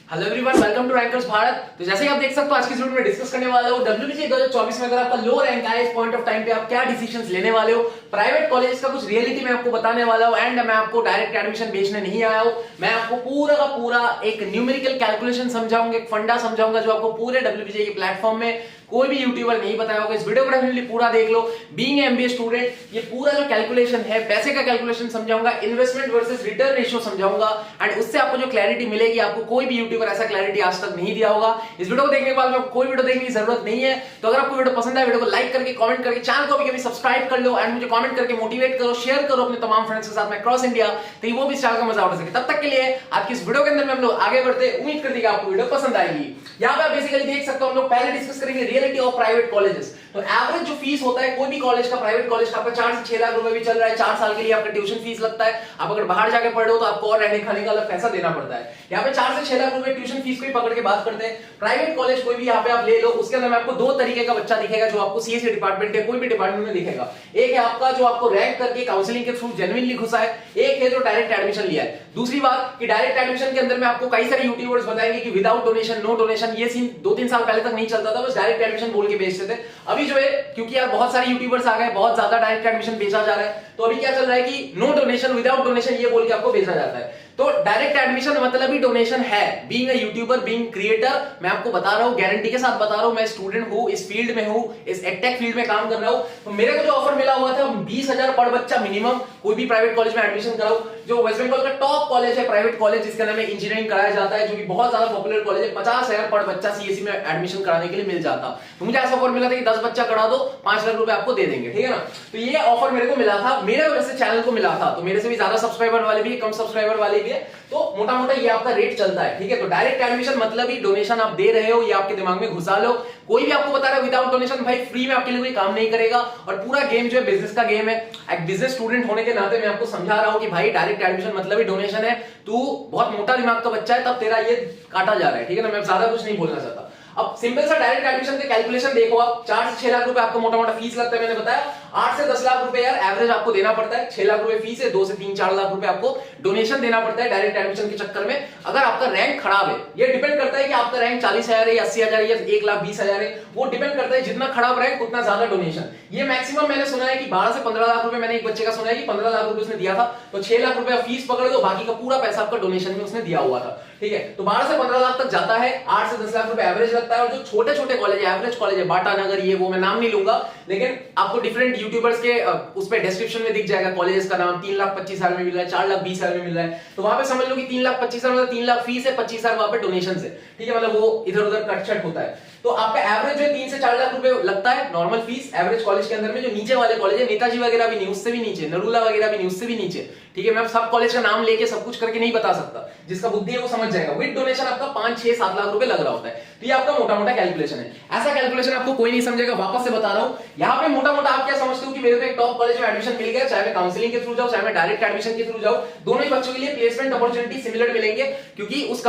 Hello everyone, welcome to Rankers Bharat. तो जैसे कि आप देख सकते हो आज की वीडियो में डिस्कस करने वाला हूं डब्ल्यूबीजे 2024 में अगर आपका लो रैंक आए इस पॉइंट ऑफ टाइम पे आप क्या डिसीजंस लेने वाले हो। प्राइवेट कॉलेज का कुछ रियलिटी मैं आपको बताने वाला हूं एंड मैं आपको डायरेक्ट एडमिशन बेचने नहीं आया हूं। मैं आपको पूरा का पूरा एक न्यूमेरिकल कैलकुलेशन समझाऊंगा, एक फंडा समझाऊंगा जो आपको पूरे डब्ल्यूबीजे के प्लेटफॉर्म में कोई भी यूट्यूबर नहीं बताया होगा। इस वीडियो को डेफिनेटली पूरा देख लो। बीइंग एमबीए स्टूडेंट, ये पूरा जो कैलकुलेशन है पैसे का कैलकुलेशन समझाऊंगा, इन्वेस्टमेंट वर्सेस रिटर्न रेशियो समझाऊंगा एंड उससे आपको जो क्लैरिटी मिलेगी, आपको कोई भी यूट्यूबर ऐसा क्लैरिटी आज तक नहीं दिया होगा। इस वीडियो को देखने के बाद में कोई वीडियो देखने की जरूरत नहीं है। तो अगर आपको वीडियो पसंद है, वीडियो को लाइक करके कमेंट करके चैनल को भी सब्सक्राइब कर लो एंड मुझे कमेंट करके मोटिवेट करो, शेयर करो अपने तमाम फ्रेंड्स के साथ में क्रॉस इंडिया, तो वो भी इस चैनल का मजा उठा सके। तब तक के लिए आज की इस वीडियो के अंदर में हम लोग आगे बढ़ते, उम्मीद करते हैं कि आपको वीडियो पसंद आएगी। यहाँ पे आप बेसिकली देख सकते हो हम लोग पहले डिस्कस करेंगे रियलिटी ऑफ प्राइवेट कॉलेजेस। तो एवरेज जो फीस होता है कोई भी कॉलेज का, प्राइवेट कॉलेज का आपका 4 से 6 लाख रुपए भी चल रहा है। 4 साल के लिए आपका ट्यूशन फीस लगता है। आप अगर बाहर जाके पढ़ रहे हो तो आपको और रहने खाने का अलग पैसा देना पड़ता है। यहाँ पे 4 से 6 लाख रुपए ट्यूशन फीस को ही पकड़ के बात करते हैं। प्राइवेट कॉलेज कोई भी यहाँ पे आप ले लो, उसके अंदर में आपको दो तरीके का बच्चा दिखेगा जो आपको सीएससी डिपार्टमेंट या कोई भी डिपार्टमेंट में दिखेगा। एक है आपका जो आपको रैंक करके काउंसलिंग के थ्रू जेन्युइनली घुसा है, एक है जो डायरेक्ट एडमिशन लिया है। दूसरी बात कि डायरेक्ट एडमिशन के अंदर में आपको कई सारे यूट्यूबर्स बताएंगे कि विदाउट डोनेशन, नो डोनेशन, ये सीन 2-3 साल पहले तक नहीं चलता था, बस डायरेक्ट एडमिशन बोल के बेचते थे। अभी जो है क्योंकि यार बहुत सारे यूट्यूबर्स आ गए, बहुत ज्यादा डायरेक्ट एडमिशन बेचा जा रहा है, तो अभी क्या चल रहा है कि नो डोनेशन, विदाउट डोनेशन ये बोल के आपको बेचा जाता है। तो डायरेक्ट एडमिशन मतलब ही डोनेशन है। Being a YouTuber, being creator, मैं आपको बता रहा हूं, गारंटी के साथ बता रहा हूं, मैं स्टूडेंट हूं, इस फील्ड में हूं, इस एडटेक फील्ड में काम कर रहा हूं। तो मेरे को जो ऑफर मिला हुआ था 20,000 पर बच्चा मिनिमम कोई भी प्राइवेट कॉलेज में एडमिशन कराओ। जो वेस्ट बंगाल का टॉप कॉलेज है प्राइवेट कॉलेज, जिसके नाम में इंजीनियरिंग कराया जाता है, जो कि बहुत ज्यादा पॉपुलर कॉलेज है, 50,000 पर बच्चा सीएससी में एडमिशन कराने के लिए मिल जाता। तो मुझे ऐसा ऑफर मिला था कि 10 बच्चा करा दो, 5 लाख रुपए आपको दे देंगे, ठीक है ना। तो ये ऑफर मेरे को मिला था, मेरे वैसे चैनल को मिला था। तो मेरे से भी ज्यादा सब्सक्राइबर वाले भी है, कम सब्सक्राइबर वाले भी है, तो मोटा मोटा ये आपका रेट चलता है, ठीक है। तो डायरेक्ट एडमिशन मतलब ही डोनेशन आप दे रहे हो, ये आपके दिमाग में घुसा लो। कोई भी आपको बता रहा है विदाउट डोनेशन, भाई फ्री में आपके लिए कोई काम नहीं करेगा। और पूरा गेम जो है बिजनेस का गेम है। एक बिजनेस स्टूडेंट होने के नाते मैं आपको समझा रहा हूं कि भाई डायरेक्ट एडमिशन मतलब ही डोनेशन है। तू बहुत मोटा दिमाग का बच्चा है तब तेरा ये काटा जा रहा है, ठीक है ना। मैं ज्यादा कुछ नहीं बोलना चाहता। अब सिंपल सा डायरेक्ट एडमिशन के कैलकुलेशन देखो आप, 4 से 6 लाख रुपए आपको मोटा मोटा फीस लगता है। मैंने बताया 8 से 10 लाख रुपए यार एवरेज आपको देना पड़ता है। 6 लाख रुपए फीस है, 2 से 3-4 लाख रुपए आपको डोनेशन देना पड़ता है डायरेक्ट एडमिशन के चक्कर में। अगर आपका रैंक खराब है, ये डिपेंड करता है कि आपका रैंक 40,000 है या 80,000 है या 1,20,000 है, वो डिपेंड करता है। जितना खराब रैंक उतना ज्यादा डोनेशन। ये मैक्सिमम मैंने सुना है कि 12 से 15 लाख रुपए, मैंने एक बच्चे का सुना है कि 15 लाख रुपए उसने दिया था। तो 6 लाख रुपए फीस पकड़ दो, बाकी का पूरा पैसा आपका डोनेशन में उसने दिया हुआ था, ठीक है। तो 12 से 15 लाख तक जाता है, 8 से 10 लाख रुपए एवरेज लगता है। और जो छोटे छोटे कॉलेज है, एवरेज कॉलेज है, बाटा नगर, ये वो मैं नाम नहीं लूंगा, लेकिन आपको डिफरेंट यूट्यूबर्स के उस पे डिस्क्रिप्शन में दिख जाएगा कॉलेजेस का नाम। 3,25,000 में मिल रहा है, 4,20,000 में मिल रहा है। तो वहां पे समझ लो कि 3,25,000 मतलब 3 लाख फीस है, 25,000 वहां पे डोनेशन है, ठीक है। मतलब वो इधर उधर कटछट होता है। तो आपका एवरेज जो 3 से 4 लाख रुपए लगता है नॉर्मल फीस एवरेज कॉलेज के अंदर में। जो नीचे वाले कॉलेज है, नेताजी वगैरह भी नहीं, उससे भी नीचे, नरूला वगैरह भी नहीं, उससे भी नीचे, ठीक है। मैं सब कॉलेज का नाम लेके सब कुछ करके नहीं बता सकता, जिसका बुद्धि है वो समझ जाएगा। विद डोनेशन आपका 5, 6, 7 लाख रुपए लग रहा होता है। तो ये आपका मोटा मोटा कैलकुलेशन है। ऐसा कैलकुलेशन आपको कोई नहीं समझेगा, वापस से बता रहा हूं। यहाँ पे मोटा मोटा आप क्या समझते हो कि मेरे को एक टॉप कॉलेज में एडमिशन मिल गया, चाहे मैं काउंसलिंग के थ्रू जाऊं, चाहे मैं डायरेक्ट एडमिशन के थ्रू जाऊं, दोनों ही बच्चों के लिए प्लेसमेंट अपॉर्चुनिटी सिमिलर मिलेंगे, क्योंकि उस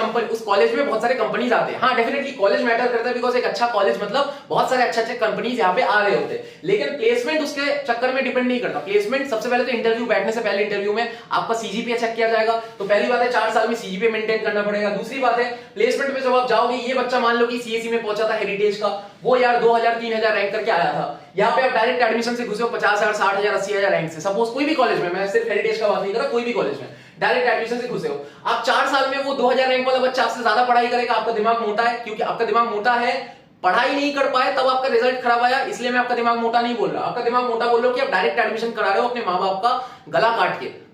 कॉलेज में बहुत सारे कंपनीज आते हैं। हाँ, डेफिनेटली कॉलेज मैटर करता है, बिकॉज एक अच्छा कॉलेज मतलब बहुत सारे अच्छे कंपनीज यहाँ पे आ रहे होते हैं। लेकिन प्लेसमेंट उसके चक्कर में डिपेंड नहीं करता। प्लेसमेंट सबसे पहले तो इंटरव्यू, बैठने से पहले इंटरव्यू में आपका सीजीपीए चेक किया जाएगा। तो पहली बात है 4 साल में सीजीपीए मेंटेन करना पड़ेगा। दूसरी बात है प्लेसमेंट में जब आप जाओगे, ये बच्चा मान लो कि सीएससी में पहुंचा था हेरिटेज का, वो यार 2,000 3,000 रैंक करके आया था। यहाँ पे आप डायरेक्ट एडमिशन से घुसे हो 50,000 60,000 80,000 रैंक से। सपोज कोई भी कॉलेज में, मैं सिर्फ हेरिटेज का बात नहीं कर रहा, कोई भी कॉलेज में डायरेक्ट एडमिशन से घुसे हो आप, 4 साल में वो 2,000 रैंक वाला बच्चा आपसे ज्यादा पढ़ाई करेगा। आपका दिमाग मोटा है, क्योंकि आपका दिमाग मोटा है, पढ़ाई नहीं कर पाए तब आपका रिजल्ट खराब आया। इसलिए मैं आपका दिमाग मोटा नहीं बोल रहा, आपका दिमाग मोटा बोल रहा हूं कि आप डायरेक्ट एडमिशन करा रहे हो अपने माँ बाप का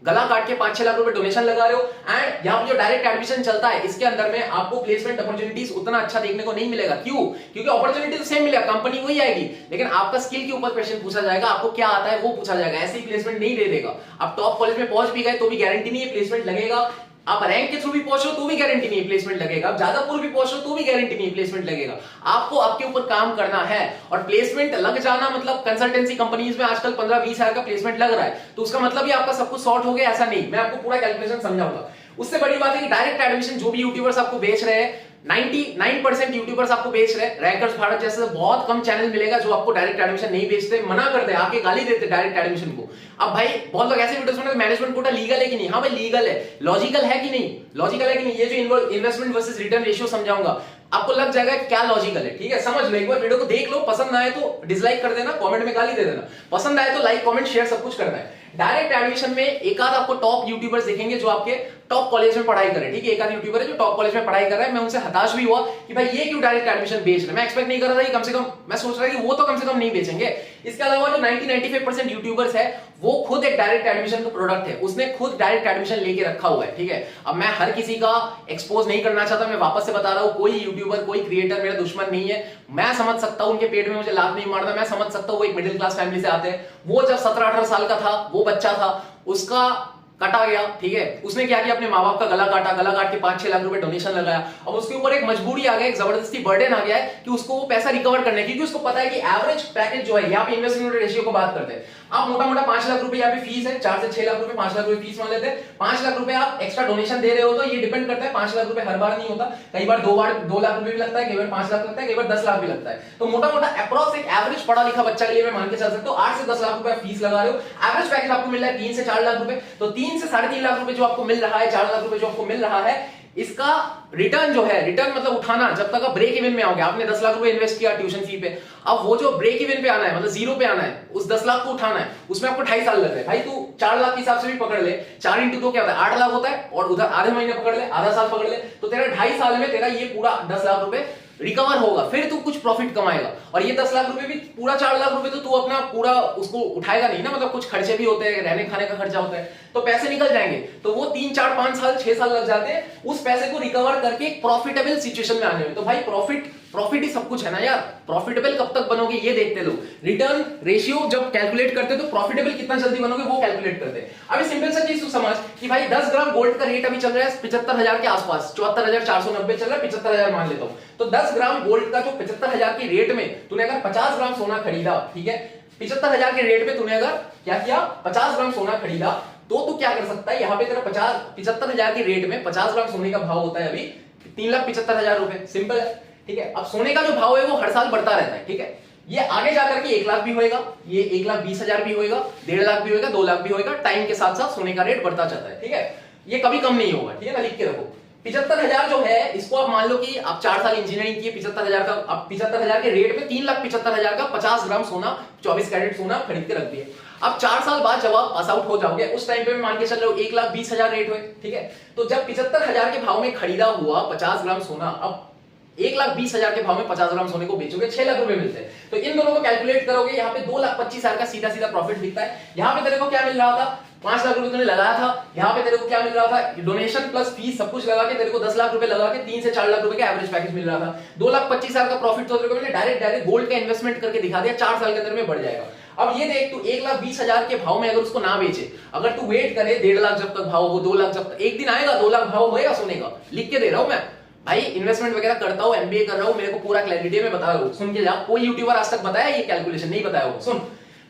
गला काट के 5-6 लाख रुपए डोनेशन लगा रहे हो। एंड यहाँ पे जो डायरेक्ट एडमिशन चलता है, इसके अंदर में आपको प्लेसमेंट अपॉर्चुनिटीज उतना अच्छा देखने को नहीं मिलेगा। क्यों? क्योंकि अपॉर्चुनिटी तो सेम मिलेगा, कंपनी वही आएगी, लेकिन आपका स्किल के ऊपर क्वेश्चन पूछा जाएगा, आपको क्या आता है वो पूछा जाएगा। ऐसे ही प्लेसमेंट नहीं दे देगा। आप टॉप कॉलेज में पहुंच भी गए तो भी गारंटी नहीं है प्लेसमेंट लगेगा। आप रैंक के थ्रू भी पहुंचो तो भी गारंटी नहीं है प्लेसमेंट लगेगा। आप ज्यादा पूर्व भी पहुंचो तो भी गारंटी नहीं है प्लेसमेंट लगेगा। आपको आपके ऊपर काम करना है। और प्लेसमेंट लग जाना मतलब कंसल्टेंसी कंपनीज में आजकल 15-20 हजार का प्लेसमेंट लग रहा है, तो उसका मतलब ही आपका सब कुछ सॉर्ट हो गया, ऐसा नहीं। मैं आपको पूरा कैलकुलेशन समझाऊंगा। उससे बड़ी बात है कि डायरेक्ट एडमिशन जो भी यूट्यूबर्स आपको बेच रहे हैं, 99% यूट्यूबर्स आपको बेच रहे हैं। रैंकर्स भारत जैसे बहुत कम चैनल मिलेगा जो आपको डायरेक्ट एडमिशन नहीं बेचते, मना करते हैं, आके गाली देते डायरेक्ट एडमिशन को। अब भाई बहुत लोग ऐसे वीडियोस बनाते हैं मैनेजमेंट कोटा लीगल है कि नहीं। हाँ भाई लीगल है, लॉजिकल है कि नहीं, लॉजिकल है कि नहीं। ये जो इन्वेस्टमेंट वर्सेस रिटर्न रेशियो समझाऊंगा आपको लग जाएगा क्या लॉजिकल है, ठीक है। समझ लो, एक बार वीडियो को देख लो, पसंद ना आए तो डिसलाइक कर देना, कमेंट में गाली दे देना, पसंद आए तो लाइक कमेंट शेयर सब कुछ करना है। डायरेक्ट एडमिशन में एक आध आपको टॉप यूट्यूबर्स दिखेंगे जो आपके टॉप कॉलेज में पढ़ाई करें, ठीक है। एक आध यूट्यूबर है जो टॉप कॉलेज में पढ़ाई कर रहा है, मैं उनसे हताश भी हुआ कि भाई ये क्यों डायरेक्ट एडमिशन बेच रहे हैं। मैं एक्सपेक्ट नहीं कर रहा था कि कम से कम, मैं सोच रहा था कि वो तो कम से कम नहीं बेचेंगे। इसके अलावा जो 90-95% यूट्यूबर्स है वो खुद एक डायरेक्ट एडमिशन का प्रोडक्ट है, उसने खुद डायरेक्ट एडमिशन लेके रखा हुआ है, ठीक है। अब मैं हर किसी का एक्सपोज नहीं करना चाहता, मैं वापस से बता रहा हूं, कोई यूट्यूबर कोई क्रिएटर मेरा दुश्मन नहीं है। मैं समझ सकता हूं उनके पेट में मुझे लात नहीं मारना, मैं समझ सकता हूं वो एक मिडिल क्लास फैमिली से आते हैं। वो जब 17-18 साल का था, वो बच्चा था, उसका कटा गया, ठीक है। उसने क्या किया, अपने माँ बाप का गला काटा, गला काट के 5-6 लाख रुपए डोनेशन लगाया। अब उसके ऊपर एक मजबूरी आ गया, एक जबरदस्ती बर्डन आ गया है कि उसको वो पैसा रिकवर करना है, क्योंकि उसको पता है कि एवरेज पैकेज जो है, यहाँ पे इन्वेस्टमेंट रेशियो को बात करते हैं, आप मोटा मोटा 5 लाख रुपए यहाँ पे फीस है, 4 से 6 लाख रुपए, 5 लाख रुपए फीस मान लेते हैं। 5 लाख रुपए आप एक्स्ट्रा डोनेशन दे रहे हो तो ये डिपेंड करता है, 5 लाख रुपए हर बार नहीं होता, कई बार 2 लाख रुपए भी लगता है, कई बार 5 लाख लगता है, कई बार 10 लाख भी लगता है। तो मोटा मोटा अप्रॉक्स एक एवरेज पढ़ा लिखा बच्चा के लिए मैं मान के चल सकता हूँ 8 से 10 लाख रुपए फीस लगा रहे हो। एवरेज पैकेज आपको मिल रहा है 3 से 4 लाख रुपए, तो 3 से 3.5 लाख रुपए जो आपको मिल रहा है, 4 लाख रुपए जो आपको मिल रहा है, इसका रिटर्न जो है, रिटर्न मतलब उठाना, जब तक आप ब्रेक इवन में आओगे, आपने 10 लाख रुपए इन्वेस्ट किया ट्यूशन फी पे, अब वो जो ब्रेक इवन पे आना है, मतलब जीरो पे आना है, उस 10 लाख को उठाना है, उसमें आपको 2.5 साल लग रहे हैं। भाई तू 4 लाख के हिसाब से भी पकड़ ले, 4 इंटू 2 क्या होता है, 8 लाख होता है, और उधर आधे महीने पकड़ ले, आधा साल पकड़ ले, तो तेरा 2.5 साल में तेरा ये पूरा 10 लाख रुपए रिकवर होगा, फिर तू कुछ प्रॉफिट कमाएगा। और ये 10 लाख रुपए भी, पूरा 4 लाख रुपए तो तू अपना पूरा उसको उठाएगा नहीं ना, मतलब कुछ खर्चे भी होते हैं, रहने खाने का खर्चा होता है, तो पैसे निकल जाएंगे। तो वो 3, 4, 5 साल, 6 साल लग जाते हैं उस पैसे को रिकवर करके एक प्रॉफिटेबल सिचुएशन में आने में। तो भाई प्रॉफिट ही सब कुछ है ना यार। प्रॉफिटेबल कब तक बनोगे ये देखते लोग, रिटर्न रेशियो जब कैलकुलेट करते तो प्रॉफिटेबल कितना जल्दी बनोगे वो कैलकुलेट करते हैं। अभी सिंपल सा चीज तू समझ कि भाई 10 ग्राम गोल्ड का रेट अभी चल रहा है 75,000 के आसपास, 74,490 चल रहा है, 75,000 मान लेता हूं। तो 10 ग्राम गोल्ड का जो 75,000 के रेट में तूने अगर 50 ग्राम सोना खरीदा, ठीक है, 75,000 के रेट में तूने अगर क्या किया, 50 ग्राम सोना खरीदा, तो तू क्या कर सकता है, यहाँ पे तेरा 75,000 के रेट में 50 ग्राम सोने का भाव होता है अभी 3,75,000 रुपए। सिंपल है, ठीक है। अब सोने का जो भाव है वो हर साल बढ़ता रहता है, ठीक है। ये आगे जाकर के 1 लाख भी होएगा, ये 1,20,000 भी होएगा, 1.5 लाख भी होएगा, 2 लाख भी होएगा, टाइम के साथ साथ सोने का रेट बढ़ता जाता है, ठीक है। ये कभी कम नहीं होगा, ठीक है ना, लिख के रखो। 75,000 जो है, इसको आप मान लो कि आप 4 साल इंजीनियरिंग किए, 75,000 का, आप 75,000 के रेट में 3,75,000 का 50 ग्राम सोना, 24 कैरेट सोना खरीद के रख दिए। अब 4 साल बाद जब आप पास आउट हो जाओगे, उस टाइम पे मान के चल रहे हो 1,20,000 रेट हुए, ठीक है। तो जब 75,000 के भाव में खरीदा हुआ 50 ग्राम सोना, अब 1,20,000 के भाव में 50 ग्राम सोने को बेचोगे, 6 लाख रुपए मिलते हैं। तो इन दोनों को कैलकुलेट करोगे, यहाँ पे 2,25,000 का सीधा सीधा प्रॉफिट दिखता है। यहाँ पे तेरे को क्या मिल रहा था, 5 लाख रुपए तूने लगाया था, यहाँ पे तेरे को क्या मिल रहा था, डोनेशन प्लस फीस सब कुछ लगा के तेरे को 10 लाख रुपए लगा के 3 से 4 लाख रुपए का एवरेज पैकेज मिल रहा था। 2,25,000 का प्रॉफिट तो तेरे को मिले, डायरेक्ट गोल्ड का इन्वेस्टमेंट करके दिखा दिया, 4 साल के अंदर में बढ़ जाएगा। अब ये देख, तू 1,20,000 के भाव में अगर उसको ना बेचे, अगर तू वेट करे 1.5 लाख जब तक भाव हो, 2 लाख जब तक, एक दिन आएगा 2 लाख भाव होएगा सोने का, लिख के दे रहा हूं मैं भाई। इन्वेस्टमेंट वगैरह करता हूं, एमबीए कर रहा हूं, मेरे को पूरा क्लैरिटी में बता रहा हूं, सुन के जा। कोई यूट्यूबर आज तक बताया ये कैलकुलेशन नहीं बताया होगा, सुन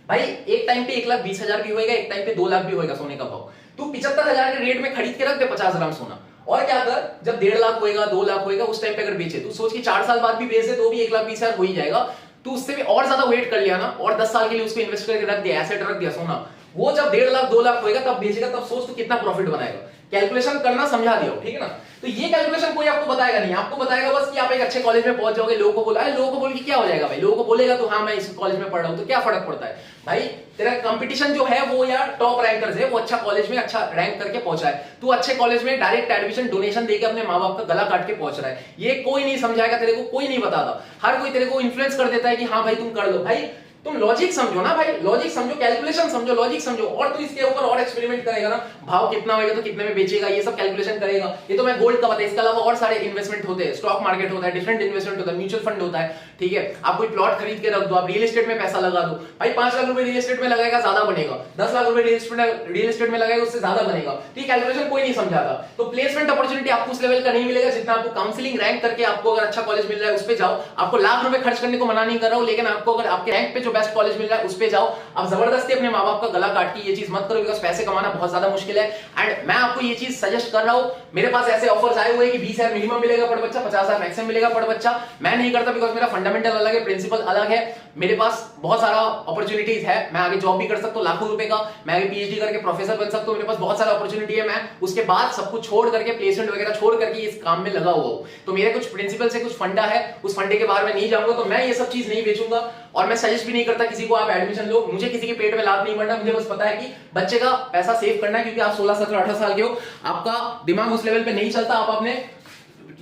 भाई। एक टाइम पे 1,20,000 भी होएगा, एक टाइम पे 2 लाख भी होएगा सोने का भाव। तू 75,000 के रेट में खरीद के रख दे 50 ग्राम सोना, और क्या कर, जब 1.5 लाख होएगा, 2 लाख होएगा, उस टाइम पे अगर बेचे, तू सोच कि 4 साल बाद भी बेच दे तो भी 1,20,000 हो ही जाएगा। तू उससे भी और ज्यादा वेट कर लिया ना, और 10 साल के लिए उसको इन्वेस्ट करके रख दिया, एसेट रख दिया सोना, वो जब 1.5 लाख 2 लाख होएगा तब बेचेगा, तब सोच तू कितना प्रॉफिट बनाएगा। कैलकुलेशन करना समझा दिया, ठीक है ना। तो ये कैलकुलेशन कोई आपको बताएगा नहीं, आपको बताएगा बस कि आप एक अच्छे कॉलेज में पहुंच जाओगे, लोगों को बोला, लोगों को बोल के क्या हो जाएगा भाई, लोगों को बोलेगा तो हाँ मैं इस कॉलेज में पढ़ रहा हूं, तो क्या फर्क पड़ता है भाई। तेरा कंपटीशन जो है वो यार टॉप रैंकर्स है, वो अच्छा कॉलेज में अच्छा रैंक करके पहुंचा है, तू अच्छे कॉलेज में डायरेक्ट एडमिशन डोनेशन देके अपने माँ बाप का गला काट के पहुंच रहा है। ये कोई नहीं समझाएगा तेरे को, कोई नहीं बताता, हर कोई तेरे को इन्फ्लुएंस कर देता है कि हाँ भाई तुम कर लो। भाई तुम लॉजिक समझो ना भाई, लॉजिक समझो, कैलकुलेशन समझो, लॉजिक समझो, और तू इसके ऊपर और एक्सपेरिमेंट करेगा ना, भाव कितना होगा तो कितने में बेचेगा, ये सब कैलकुलेशन करेगा। ये तो मैं गोल्ड का बताया, इसके अलावा और सारे इन्वेस्टमेंट होते हैं, स्टॉक मार्केट होता है, डिफरेंट इन्वेस्टमेंट होता है, म्यूचुअल फंड होता है, ठीक है। आप कोई प्लॉट खरीद के रख दो, आप रियल एस्टेट में पैसा लगा दो, भाई 5 लाख रुपए रियल एस्टेट में लगाएगा ज्यादा बनेगा, 10 लाख रुपए रियल एस्टेट में लगाएगा उससे ज्यादा बनेगा, ठीक। कैलकुलेशन कोई नहीं समझाता। तो प्लेसमेंट अपॉर्चुनिटी आपको उस लेवल का नहीं मिलेगा जितना आपको काउंसलिंग रैंक करके, आपको अगर अच्छा कॉलेज मिल रहा है उस पे जाओ। आपको लाख रुपए खर्च करने को मना नहीं कर रहा हूं, लेकिन आपको अगर आपके रैंक पे जो बेस्ट कॉलेज मिल रहा है उस पे जाओ। अब जबरदस्ती अपने माँ बाप का गला काट के ये चीज मत करो, बिकॉज पैसे कमाना बहुत ज्यादा मुश्किल है। एंड मैं आपको ये चीज सजेस्ट कर रहा हूं, मेरे पास ऐसे ऑफर्स आए हुए हैं कि 20,000 मिनिमम मिलेगा पर बच्चा, 50,000 मैक्सिमम मिलेगा पर बच्चा। मैं नहीं करता बिकॉज मेरा फंडामेंटल अलग है, प्रिंसिपल अलग है। मेरे पास बहुत सारा अपॉर्चुनिटीज है, मैं आगे जॉब भी कर सकता हूँ लाखों रुपए का, मैं आगे पीएचडी करके प्रोफेसर बन सकता हूँ, मेरे पास बहुत सारा अपॉर्चुनिटी है। मैं उसके बाद सब कुछ छोड़ करके, प्लेसमेंट वगैरह छोड़ करके इस काम में लगा हुआ हूँ। तो मेरे कुछ प्रिंसिपल से कुछ फंडा है, उस फंडे के बाहर मैं नहीं जाऊंगा। तो मैं ये सब चीज नहीं बेचूंगा और मैं सजेस्ट भी नहीं करता किसी को आप एडमिशन लो। मुझे किसी के पेट में लात नहीं पड़ना, मुझे बस पता है कि बच्चे का पैसा सेव करना है, क्योंकि आप 16, 17, 18 साल के हो, आपका दिमाग उस लेवल पे नहीं चलता, आप अपने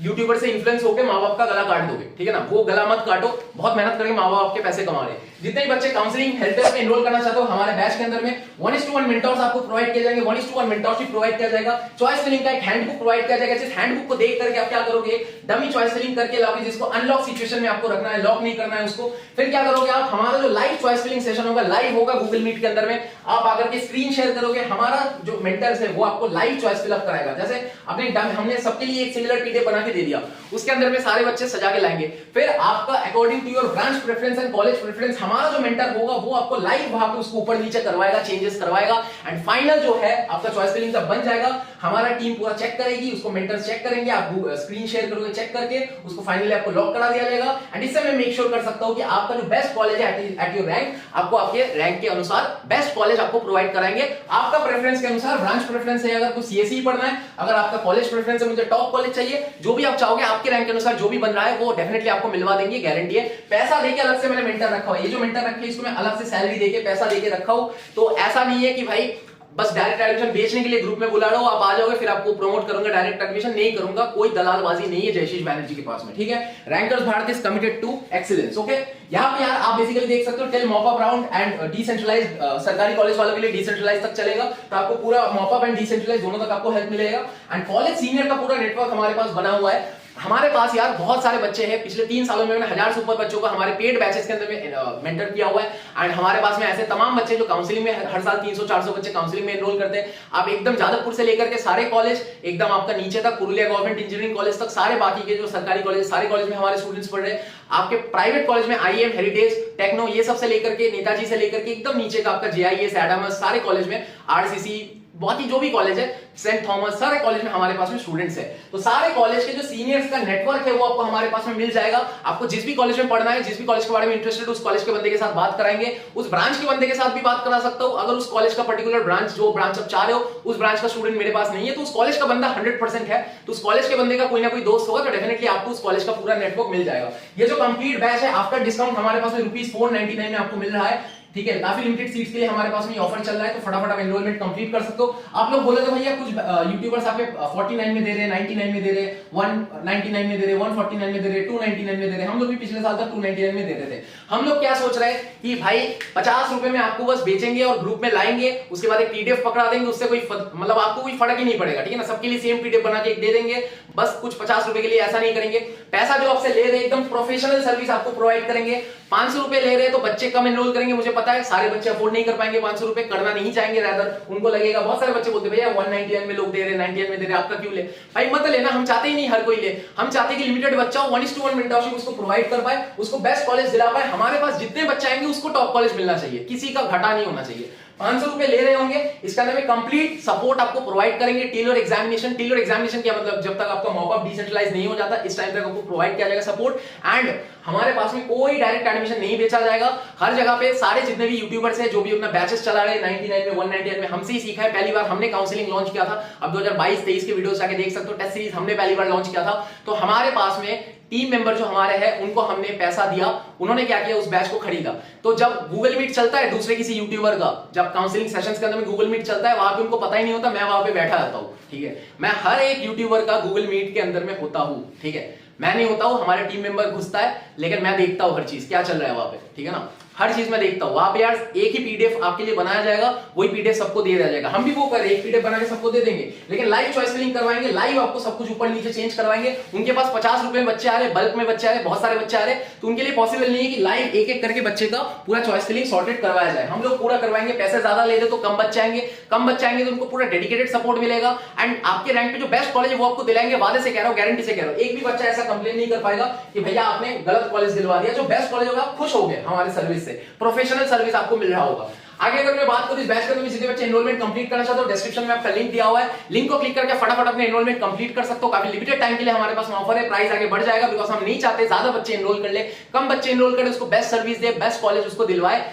यूट्यूबर से इन्फ्लुएंस होकर माँ बाप का गला काट दोगे, ठीक है ना। वो गला मत काटो, बहुत मेहनत करके माँ बाप के पैसे कमा रहे हैं। जितने भी बच्चे काउंसलिंग हेल्थ टेस्ट में एनरोल करना चाहते हो, हमारे बैच के अंदर में 1:1 मेंटर्स आपको प्रोवाइड किए जाएंगे, 1:1 मेंटरशिप प्रोवाइड किया जाएगा, चॉइस फिलिंग का एक हैंडबुक प्रोवाइड किया जाएगा। जिस हैंडबुक को देख करके आप क्या करोगे, डमी चॉइस फिलिंग करके लाओगे, जिसको अनलॉक सिचुएशन में आपको रखना है, लॉक नहीं करना है उसको। फिर क्या करोगे आप, हमारा जो लाइव चॉइस फिलिंग सेशन होगा, लाइव होगा गूगल मीट के अंदर में, आप आकर के स्क्रीन शेयर करोगे, हमारा जो मेंटर्स है वो आपको लाइव चॉइस फिल अप कराएगा। जैसे हमने सबके लिए एक सिमिलर पीडीएफ बना के दे दिया, उसके अंदर में सारे बच्चे सजा के लाएंगे। फिर आपका according to your branch preference and college preference, हमारा जो मेंटर होगा वो आपको लाइव वहां पे उसको ऊपर नीचे करवाएगा, चेंजेस करवाएगा। एंड फाइनल जो है आपका चॉइस फिलिंग जब बन जाएगा, हमारा टीम पूरा चेक करेगी, उसको मेंटर्स चेक करेंगे, आप स्क्रीन शेयर करोगे, चेक करके उसको फाइनली आपको लॉक करा दिया जाएगा। एंड इससे मैं मेक श्योर कर सकता हूं कि आपका जो बेस्ट कॉलेज है एट योर रैंक, आपको आपके रैंक के अनुसार बेस्ट कॉलेज आपको प्रोवाइड कराएंगे, आपका प्रेफरेंस के अनुसार। ब्रांच प्रेफरेंस है अगर कुछ सीएसई पढ़ना है, अगर आपका कॉलेज प्रेफरेंस है मुझे टॉप कॉलेज चाहिए, जो भी आप चाहोगे आपके रैंक के अनुसार जो भी बन रहा है वो डेफिनेटली आपको मिलवा देंगे, गारंटी है। पैसा देके अलग से मैंने मेंटर रखा हुआ है, ये जो मेंटर रखे इसको मैं अलग से सैलरी देके पैसा देके रखा हूं। तो ऐसा नहीं है कि भाई बस डायरेक्ट एडमिशन बेचने के लिए ग्रुप में बुला रहा हूं, आप आ जाओगे फिर आपको प्रमोट करूंगा, डायरेक्ट एडमिशन नहीं करूंगा, कोई दलालबाजी नहीं है जयशीष बैनर्जी के पास में, ठीक है। Rankers Bharat is committed to excellence, okay. यहां पे यार आप बेसिकली देख सकते हो till mop up round and decentralised, सरकारी कॉलेज वालों के लिए डिसेंट्रलाइज तक चलेगा, तो आपको पूरा मॉप अप एंड डिसेंट्रलाइज दोनों तक आपको हेल्प मिलेगा। एंड कॉलेज सीनियर का पूरा नेटवर्क हमारे पास बना हुआ है। हमारे पास यार बहुत सारे बच्चे हैं, पिछले 3 सालों में मैंने 1000 से ऊपर बच्चों को हमारे पेड बैचेस के अंदर में मेंटर किया हुआ है। एंड हमारे पास में ऐसे तमाम बच्चे जो काउंसलिंग में हर साल 300-400 बच्चे काउंसलिंग में एनरोल करते हैं। आप एकदम जादवपुर से लेकर के सारे कॉलेज एकदम आपका नीचे तक, पुरुलिया गवर्नमेंट इंजीनियरिंग कॉलेज तक, सारे बाकी के जो सरकारी कॉलेज, सारे कॉलेज में हमारे स्टूडेंट्स पढ़ रहे हैं। आपके प्राइवेट कॉलेज में आईएम, हेरिटेज, टेक्नो, ये सब से लेकर के, नेताजी से लेकर के एकदम नीचे का आपका जेआईएस, एडामस, सारे कॉलेज में, आरसीसी, बहुत ही जो भी कॉलेज है, सेंट थॉमस, सारे कॉलेज में हमारे पास में स्टूडेंट्स है। तो सारे कॉलेज के जो सीनियर्स का नेटवर्क है वो आपको हमारे पास में मिल जाएगा। आपको जिस भी कॉलेज में पढ़ना है, जिस भी कॉलेज के बारे में इंटरेस्टेड, उस कॉलेज के बंदे के साथ बात कराएंगे, उस ब्रांच के बंदे के साथ भी बात करा सकता हूं। अगर उस कॉलेज का पर्टिकुलर ब्रांच, जो ब्रांच आप चाह रहे हो, उस ब्रांच का स्टूडेंट मेरे पास नहीं है, तो उस कॉलेज का बंदा 100% है, तो उस कॉलेज के बंदे का कोई ना कोई दोस्त होगा, तो डेफिनेटली आपको उस कॉलेज का पूरा नेटवर्क मिल जाएगा। ये जो कंप्लीट बैच है आफ्टर डिस्काउंट हमारे पास में ₹499 में आपको मिल रहा है, ठीक है। काफी लिमिटेड सीट्स के लिए हमारे पास में ऑफर चल रहा है, तो फटाफट आप एनरोलमेंट कंप्लीट कर सकते हो। आप लोग बोले तो भैया कुछ यूट्यूबर्स आपके 49 में दे रहे हैं, 99 में दे रहे हैं, 199 में दे रहे हैं, 149 में दे रहे हैं, 299 में दे रहे हैं। हम लोग भी पिछले साल तक 299 में दे रहे थे। हम लोग क्या सोच रहे हैं कि भाई 50 रुपए में आपको बस बेचेंगे और ग्रुप में लाएंगे, उसके बाद एक पीडीएफ पकड़ा देंगे, उससे कोई मतलब आपको कोई फर्क ही नहीं पड़ेगा, ठीक है ना। सबके लिए सेम पीडीएफ बना के दे देंगे, बस कुछ 50 रुपए के लिए ऐसा नहीं करेंगे। पैसा जो आपसे ले रहे हैं एकदम प्रोफेशनल सर्विस आपको प्रोवाइड करेंगे। 500 रुपए ले रहे हैं तो बच्चे कम एनरोल करेंगे, मुझे पता है सारे बच्चे अफोर्ड नहीं कर पाएंगे, 500 रुपए करना नहीं चाहेंगे, रादर उनको लगेगा, बहुत सारे बच्चे बोलते हैं भैया 199 में लोग दे रहे हैं, 99 में दे रहे हैं, आपका क्यों ले। भाई मत लेना, हम चाहते ही नहीं हर कोई ले, हम चाहते हैं कि लिमिटेड बच्चा 1:1 मेंटरशिप उसको प्रोवाइड कर पाए, उसको बेस्ट कॉलेज दिला पाए। हमारे पास जितने बच्चे आएंगे उसको टॉप कॉलेज मिलना चाहिए, किसी का घाटा नहीं होना चाहिए। 500 रुपए ले रहे होंगे, इसके अंदर में कंप्लीट सपोर्ट आपको प्रोवाइड करेंगे। टेलर एग्जामिनेशन, टेलर एग्जामिनेशन क्या मतलब, जब तक आपका मॉक अप डिसेंट्रलाइज नहीं हो जाता, इस टाइम तक आपको प्रोवाइड किया जाएगा सपोर्ट। एंड हमारे पास में कोई डायरेक्ट एडमिशन नहीं बेचा जाएगा। हर जगह पे सारे जितने भी यूट्यूबर्स हैं, जो भी अपना बैचेस चला रहे हैं 99 में, 199 में, हमसे ही सीखा है। पहली बार हमने काउंसलिंग लॉन्च किया था, अब 2022-23 के वीडियोस जाके देख सकते हो, टेस्ट सीरीज हमने पहली बार लॉन्च किया था। तो हमारे पास में टीम मेंबर जो हमारे हैं उनको हमने पैसा दिया, उन्होंने क्या किया, उस बैच को खरीदा। तो जब गूगल मीट चलता है दूसरे किसी यूट्यूबर का, जब काउंसलिंग सेशंस के अंदर में गूगल मीट चलता है, वहां पे उनको पता ही नहीं होता, मैं वहां पे बैठा रहता हूं, ठीक है। मैं हर एक यूट्यूबर का गूगल मीट के अंदर में होता हूं, ठीक है। मैं नहीं होता हूं, हमारे टीम मेंबर घुसता है, लेकिन मैं देखता हूं हर चीज क्या चल रहा है वहां पे, ठीक है ना। हर चीज मैं देखता हूं। वहां पे यार एक ही पीडीएफ आपके लिए बनाया जाएगा, वही पीडीएफ सबको दे दिया जाएगा। हम भी वो कर रहे हैं, एक पीडीएफ बना के सबको दे देंगे, लेकिन लाइव चॉइस फिलिंग करवाएंगे, लाइव आपको सब कुछ ऊपर नीचे चेंज करवाएंगे। उनके पास 50 रुपए में बच्चे आ रहे, बल्क में बच्चे आ रहे, बहुत सारे बच्चे आ रहे, तो उनके लिए पॉसिबल नहीं है कि लाइव एक एक करके बच्चे का पूरा चॉइस फिलिंग सॉर्टेड करवाया जाए। हम लोग पूरा करवाएंगे। पैसे ज्यादा ले रहे तो कम बच्चे आएंगे, कम बच्चे आएंगे तो उनको पूरा डेडिकेटेड सपोर्ट मिलेगा। एंड आपके रैंक पे जो बेस्ट कॉलेज है वो आपको दिलाएंगे, वादे से कह रहा हूं, गारंटी से कह रहा हूं। एक भी बच्चा ऐसा कंप्लेन नहीं कर पाएगा कि भैया आपने गलत कॉलेज दिलवा दिया। जो बेस्ट कॉलेज होगा आप खुश हो गए हमारे सर्विस से, से प्रोफेशनल सर्विस आपको मिल रहा होगा। आगे अगर मैं बात करूं इस बैच के अंदर जितने बच्चे एनरोलमेंट कंप्लीट करना चाहते हो, डिस्क्रिप्शन में आपका लिंक दिया हुआ है, लिंक को क्लिक करके फटाफट अपने एनरोलमेंट कंप्लीट कर सकते हो। काफी लिमिटेड टाइम के लिए हमारे पास ऑफर है, प्राइस आगे बढ़ जाएगा बिकॉज हम नहीं चाहते ज्यादा बच्चे एनरोल कर ले, कम बच्चे एनरोल करे, उसको बेस्ट सर्विस दे, बेस्ट कॉलेज उसको दिलवाए।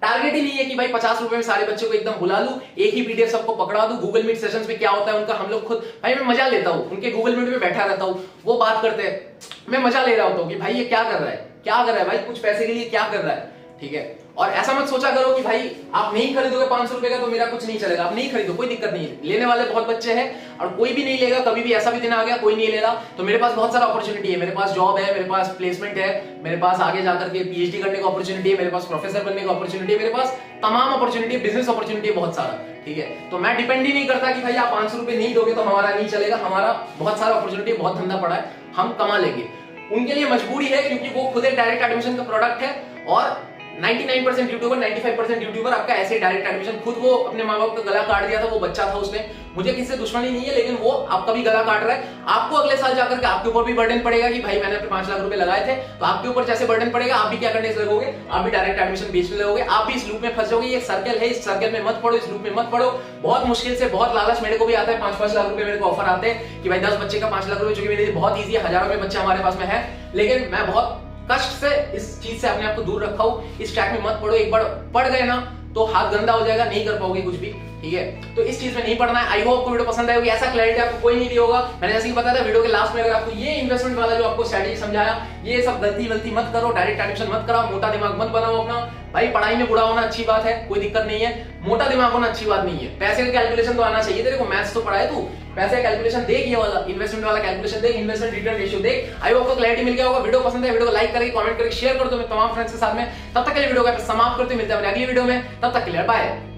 टारगेट ही नहीं है कि भाई 50 रुपए में सारे बच्चों को एकदम बुला लूं, एक ही पीडीएफ सबको पकड़ा दूं। गूगल मीट सेशंस में क्या होता है उनका, हम लोग खुद भाई मैं मजा लेता हूं, उनके गूगल मीट में बैठा रहता हूं, वो बात करते हैं, मैं मजा ले रहा होता हूं कि भाई ये क्या कर रहा है, क्या कर रहा है भाई, कुछ पैसे के लिए क्या कर रहा है, ठीक है। और ऐसा मत सोचा करो कि भाई आप नहीं खरीदोगे 500 रुपए का तो मेरा कुछ नहीं चलेगा, आप नहीं खरीदो, कोई दिक्कत नहीं है, लेने वाले बहुत बच्चे हैं और कोई भी नहीं लेगा, कभी भी ऐसा भी दिन आ गया कोई नहीं ले रहा, तो मेरे पास बहुत सारा अपॉर्चुनिटी है, मेरे पास जॉब है, मेरे पास प्लेसमेंट है, मेरे पास आगे जाकर के पीएचडी करने का अपॉर्चुनिटी है, मेरे पास प्रोफेसर बनने का अपॉर्चुनिटी है, मेरे पास तमाम अपॉर्चुनिटी, बिजनेस अपॉर्चुनिटी बहुत सारा, ठीक है। तो मैं डिपेंड ही नहीं करता कि भाई आप 500 रुपए नहीं दोगे तो हमारा नहीं चलेगा, हमारा बहुत सारा अपॉर्चुनिटी, बहुत धंधा पड़ा है, हम कमा लेंगे। उनके लिए मजबूरी है क्योंकि वो खुद एक डायरेक्ट एडमिशन का प्रोडक्ट है और 99% यूट्यूबर 95% यूट्यूबर आपका ऐसे डायरेक्ट एडमिशन, खुद वो अपने माँ बाप का गला काट दिया था, वो बच्चा था उसने, मुझे किसी से दुश्मनी नहीं है, लेकिन वो आपका भी गला काट रहा है। आपको अगले साल जाकर के आपके ऊपर भी बर्डन पड़ेगा कि भाई मैंने अपने 5 लाख रुपए लगाए थे, तो आपके ऊपर जैसे बर्डन पड़ेगा आप भी क्या करने से लगोगे, आप भी डायरेक्ट एडमिशन बेचने लगोगे, आप भी इस लूप में फंस जाओगे। ये सर्कल है, इस सर्कल में मत पड़ो, इस लूप में मत पड़ो। बहुत मुश्किल से, बहुत लालच मेरे को भी आता है, 5-5 लाख रुपए मेरे को ऑफर आते हैं कि भाई 10 बच्चे का 5 लाख रुपए, जो कि मेरे लिए बहुत ईजी है, हजारों में बच्चे हमारे पास में है, लेकिन मैं बहुत कष्ट से इस चीज से अपने आप को दूर रखा हूं। इस ट्रैक में मत पड़ो, एक बार पड़ गए ना तो हाथ गंदा हो जाएगा, नहीं कर पाओगे कुछ भी, ठीक है। तो इस चीज में नहीं पड़ना है। आई होप आपको वीडियो पसंद आएगी, ऐसा क्लैरिटी आपको कोई नहीं दिया होगा। मैंने जैसे कि बताया था वीडियो के लास्ट में, अगर आपको ये इन्वेस्टमेंट वाला जो आपको स्ट्रेटेजी समझाया, ये सब गलती मत करो, डायरेक्ट एडमिशन मत कराओ, मोटा दिमाग मत बनाओ अपना। भाई पढ़ाई में बुरा होना अच्छी बात है, कोई दिक्कत नहीं है, मोटा दिमाग होना अच्छी बात नहीं है। पैसे का कैलकुलेशन तो आना चाहिए, तेरे को मैथ्स तो पढ़ा है तू, पैसे का कैलकुलेशन देख, ये वाला इन्वेस्टमेंट वाला कैलकुलेशन देख, इन्वेस्टमेंट रिटर्न रेशियो देख। आई होप आपको क्लैरिटी मिल गया होगा। वीडियो पसंद है, वीडियो को लाइक करके कमेंट करके शेयर कर दो मैं तमाम फ्रेंड्स के साथ में। तब तक के लिए वीडियो को समाप्त करते मिलते हैं अगली वीडियो में, तब तक के लिए बाय।